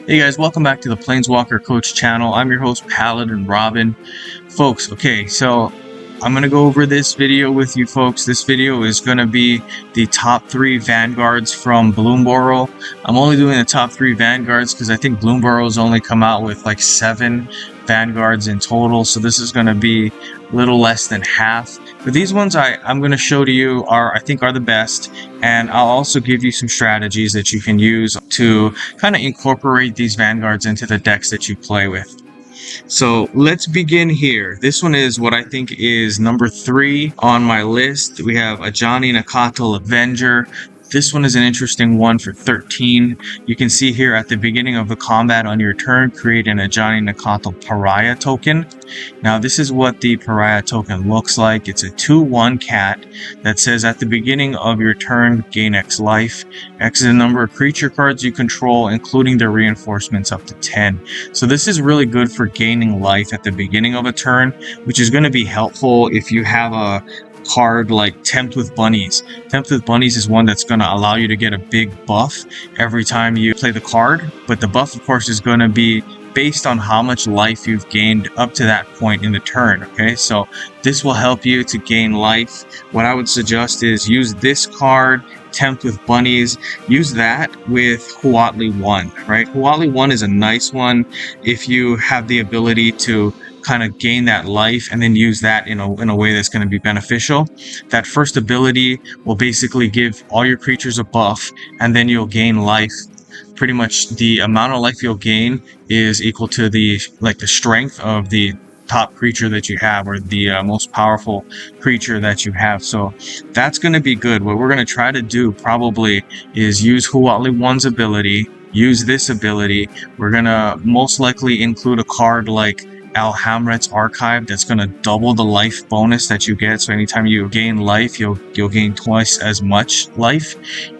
Hey guys, welcome back to the Planeswalker Coach channel. I'm your host, Paladin Robin. Folks, okay, so I'm going to go over this video with you folks. This video is going to be the top 3 Vanguards from Bloomburrow. I'm only doing the top 3 Vanguards because I think Bloomburrow's only come out with like 7 Vanguards in total, so this is going to be a little less than half. But these ones I'm going to show to you I think are the best, and I'll also give you some strategies that you can use to kind of incorporate these Vanguards into the decks that you play with. So let's begin here. This one is what I think is number 3 on my list. We have Ajani Nakatal Avenger. This one is an interesting one for 13. You can see here at the beginning of the combat on your turn, create an Ajani Nakatal Pariah token. Now this is what the Pariah token looks like. It's a 2/1 cat that says at the beginning of your turn, gain X life. X is the number of creature cards you control, including their reinforcements up to 10. So this is really good for gaining life at the beginning of a turn, which is going to be helpful if you have a card like Tempt with Bunnies. Tempt with Bunnies is one that's going to allow you to get a big buff every time you play the card, but the buff of course is going to be based on how much life you've gained up to that point in the turn. Okay, so this will help you to gain life. What I would suggest is use this card, Tempt with Bunnies, use that with Huatli 1, right? Huatli 1 is a nice one if you have the ability to kind of gain that life and then use that in a way that's going to be beneficial. That first ability will basically give all your creatures a buff, and then you'll gain life. Pretty much the amount of life you'll gain is equal to the strength of the top creature that you have, or the most powerful creature that you have. So that's going to be good. What we're going to try to do probably is use Huatli 1's ability, use this ability. We're going to most likely include a card like Alhamret's Archive that's going to double the life bonus that you get. So anytime you gain life, you'll gain twice as much life.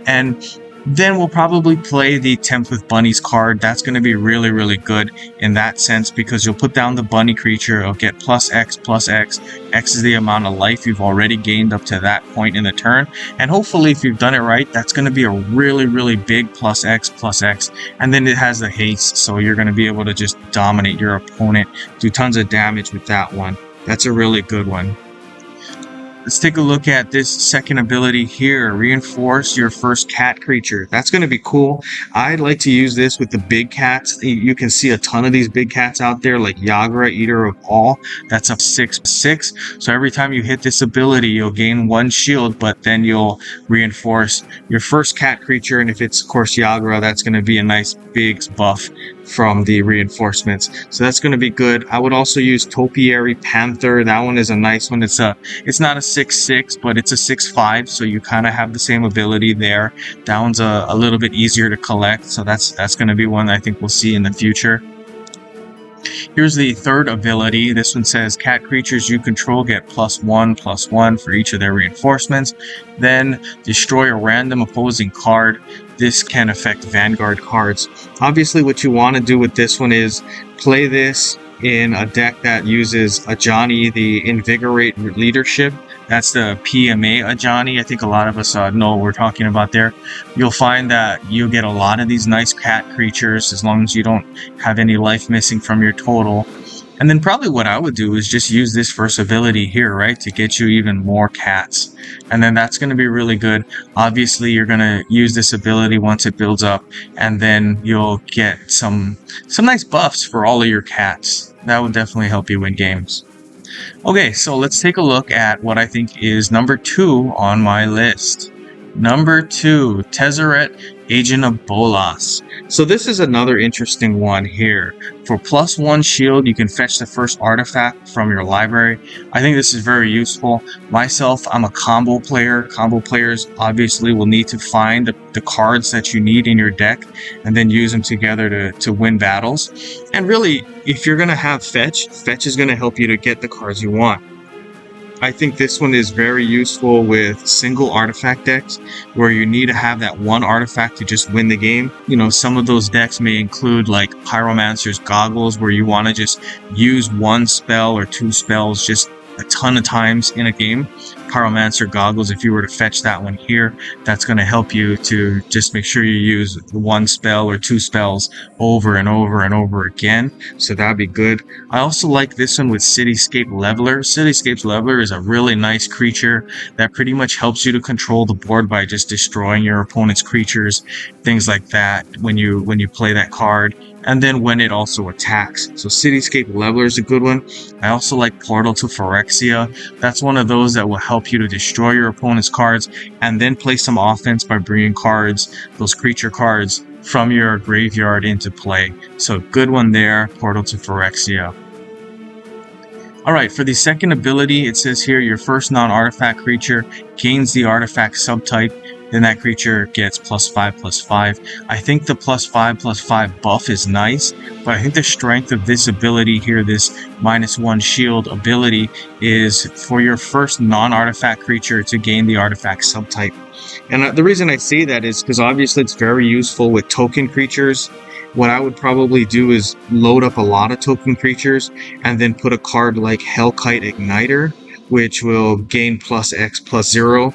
And then we'll probably play the Tempt with Bunnies card. That's going to be really, really good in that sense, because you'll put down the bunny creature, it'll get plus X, plus X. X is the amount of life you've already gained up to that point in the turn. And hopefully, if you've done it right, that's going to be a really, really big plus X, plus X. And then it has the haste, so you're going to be able to just dominate your opponent, do tons of damage with that one. That's a really good one. Let's take a look at this second ability here. Reinforce your first cat creature. That's going to be cool. I'd like to use this with the big cats. You can see a ton of these big cats out there, like Yagra, Eater of All. That's a 6/6. So every time you hit this ability, you'll gain 1 shield, but then you'll reinforce your first cat creature. And if it's, of course, Yagra, that's going to be a nice big buff from the reinforcements. So that's going to be good. I would also use Topiary Panther. That one is a nice one. It's not a 6/6, but it's a 6/5, so you kind of have the same ability there. That one's a little bit easier to collect, so that's going to be one that I think we'll see in the future. Here's the third ability. This one says cat creatures you control get +1/+1 for each of their reinforcements. Then destroy a random opposing card. This can affect Vanguard cards. Obviously, what you want to do with this one is play this in a deck that uses Ajani, the Invigorate Leadership. That's the PMA Ajani. I think a lot of us know what we're talking about there. You'll find that you get a lot of these nice cat creatures as long as you don't have any life missing from your total. And then probably what I would do is just use this first ability here, right, to get you even more cats. And then that's going to be really good. Obviously, you're going to use this ability once it builds up, and then you'll get some nice buffs for all of your cats. That would definitely help you win games. Okay, so let's take a look at what I think is number 2 on my list. Number 2, Taret Agent of Bolas. So this is another interesting one here. For +1 shield, you can fetch the first artifact from your library. I think this is very useful. Myself, I'm a combo player. Combo players obviously will need to find the cards that you need in your deck and then use them together to win battles. And really, if you're going to have fetch is going to help you to get the cards you want. I think this one is very useful with single artifact decks where you need to have that one artifact to just win the game. You know, some of those decks may include like Pyromancer's Goggles, where you want to just use 1 spell or 2 spells just a ton of times in a game. Pyromancer Goggles, if you were to fetch that one here, that's going to help you to just make sure you use one spell or two spells over and over and over again. So that'd be good. I also like this one with Cityscape Leveler. Cityscape Leveler is a really nice creature that pretty much helps you to control the board by just destroying your opponent's creatures, things like that when you play that card, and then when it also attacks. So Cityscape Leveler is a good one. I also like Portal to Phyrexia. That's one of those that will help you to destroy your opponent's cards and then play some offense by bringing cards, those creature cards, from your graveyard into play. So good one there, Portal to Phyrexia. Alright, for the second ability, it says here your first non-artifact creature gains the artifact subtype, then that creature gets +5/+5. I think the +5/+5 buff is nice, but I think the strength of this ability here, this -1 shield ability, is for your first non-artifact creature to gain the artifact subtype. And the reason I say that is because obviously it's very useful with token creatures. What I would probably do is load up a lot of token creatures and then put a card like Hellkite Igniter, which will gain +X/+0.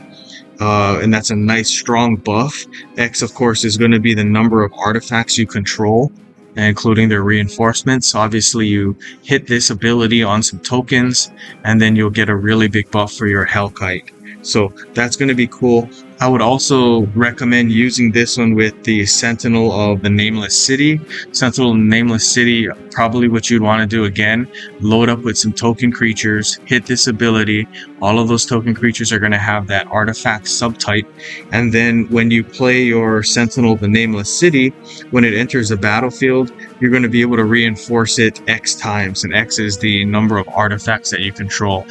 And that's a nice strong buff. X, of course, is going to be the number of artifacts you control, including their reinforcements. So obviously you hit this ability on some tokens, and then you'll get a really big buff for your Hellkite. So that's going to be cool. I would also recommend using this one with the Sentinel of the Nameless City. Sentinel of the Nameless City, probably what you'd want to do again, load up with some token creatures, hit this ability. All of those token creatures are going to have that artifact subtype. And then when you play your Sentinel of the Nameless City, when it enters the battlefield, you're going to be able to reinforce it X times. And X is the number of artifacts that you control,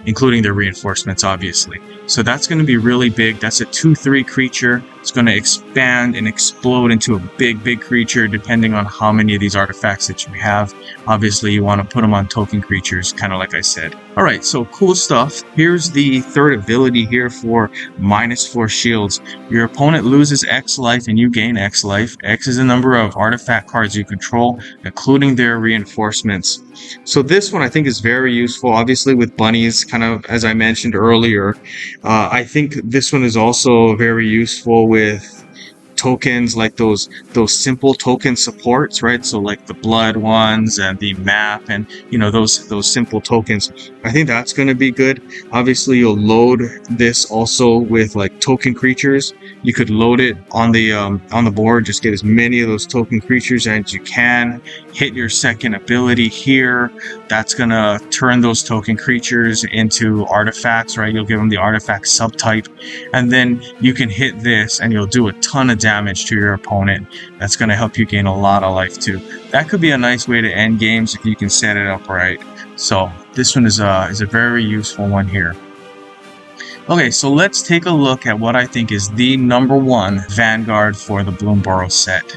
including their reinforcements, obviously. So that's going to be really big. That's a 2/3 creature. It's going to expand and explode into a big creature depending on how many of these artifacts that you have. Obviously, you want to put them on token creatures, kind of like I said. All right, so cool stuff. Here's the third ability here for -4 shields. Your opponent loses X life and you gain X life. X is the number of artifact cards you control, including their reinforcements. So this one I think is very useful, obviously with bunnies, kind of as I mentioned earlier. I think this one is also very useful with tokens like those simple token supports, right? So like the blood ones and the map and those simple tokens. I think that's going to be good. Obviously you'll load this also with like token creatures. You could load it on the board, just get as many of those token creatures as you can. Hit your second ability here. That's going to turn those token creatures into artifacts, right? You'll give them the artifact subtype, and then you can hit this and you'll do a ton of damage to your opponent. That's going to help you gain a lot of life too. That could be a nice way to end games if you can set it up right. So this one is a very useful one here. Okay, so let's take a look at what I think is the #1 Vanguard for the Bloomburrow set.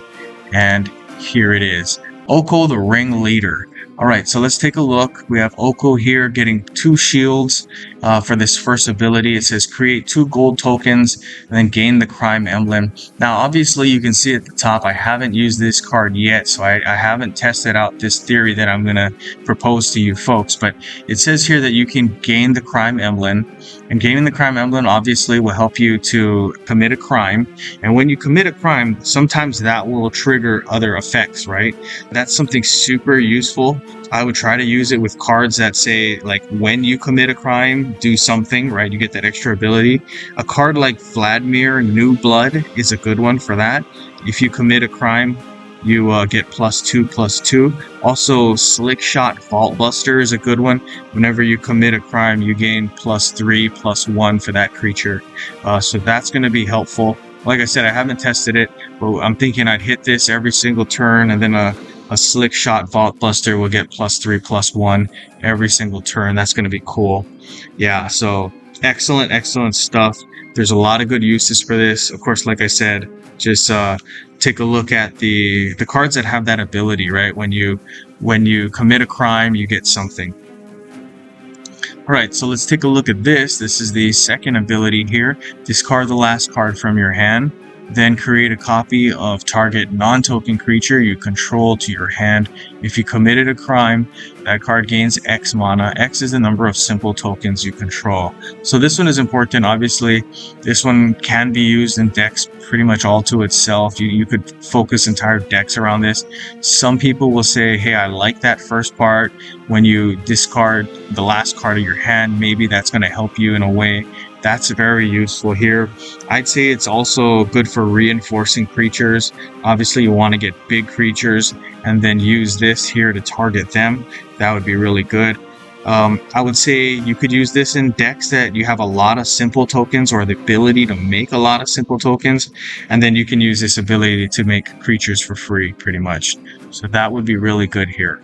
And here it is. Oko the Ringleader. Alright, so let's take a look. We have Oko here getting 2 shields for this first ability. It says create 2 gold tokens and then gain the crime emblem. Now obviously you can see at the top I haven't used this card yet, so I haven't tested out this theory that I'm going to propose to you folks, but it says here that you can gain the crime emblem, and gaining the crime emblem obviously will help you to commit a crime, and when you commit a crime sometimes that will trigger other effects, right? That's something super useful. I would try to use it with cards that say, like, when you commit a crime, do something, right? You get that extra ability. A card like Vladimir New Blood is a good one for that. If you commit a crime, you get +2/+2. Also, Slick Shot Vault Buster is a good one. Whenever you commit a crime, you gain +3/+1 for that creature. So that's going to be helpful. Like I said, I haven't tested it, but I'm thinking I'd hit this every single turn, and then a Slick Shot Vault Buster will get +3/+1 every single turn. That's going to be cool. Yeah, so excellent stuff. There's a lot of good uses for this. Of course, like I said, just take a look at the cards that have that ability, right? When you commit a crime, you get something. Alright, so let's take a look at this. This is the second ability here. Discard the last card from your hand. Then create a copy of target non-token creature you control to your hand. If you committed a crime, that card gains X mana. X is the number of simple tokens you control. So this one is important. Obviously, this one can be used in decks pretty much all to itself. You could focus entire decks around this. Some people will say, hey, I like that first part. When you discard the last card of your hand, maybe that's going to help you in a way. That's very useful here. I'd say it's also good for reinforcing creatures. Obviously, you want to get big creatures and then use this here to target them. That would be really good. I would say you could use this in decks that you have a lot of simple tokens or the ability to make a lot of simple tokens, and then you can use this ability to make creatures for free, pretty much. So that would be really good here.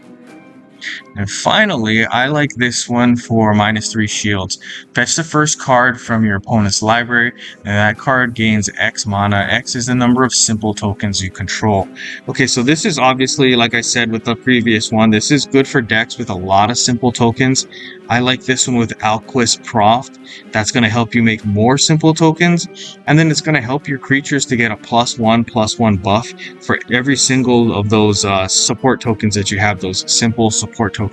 And finally, I like this one for -3 shields. Fetch the first card from your opponent's library, and that card gains X mana. X is the number of simple tokens you control. Okay, so this is obviously, like I said with the previous one, this is good for decks with a lot of simple tokens. I like this one with Alquist Prof. That's going to help you make more simple tokens, and then it's going to help your creatures to get a +1/+1 buff for every single of those support tokens that you have, those simple support tokens.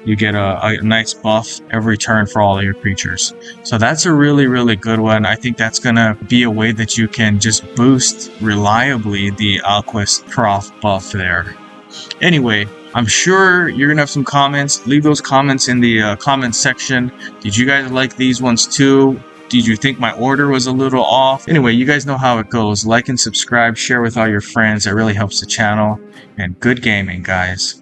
You get a nice buff every turn for all of your creatures. So that's a really, really good one. I think that's going to be a way that you can just boost reliably the Alquist Prof buff there. Anyway, I'm sure you're gonna have some comments. Leave those comments in the comments section. Did you guys like these ones too? Did you think my order was a little off? Anyway, you guys know how it goes. Like and subscribe, share with all your friends. That really helps the channel. And good gaming, guys.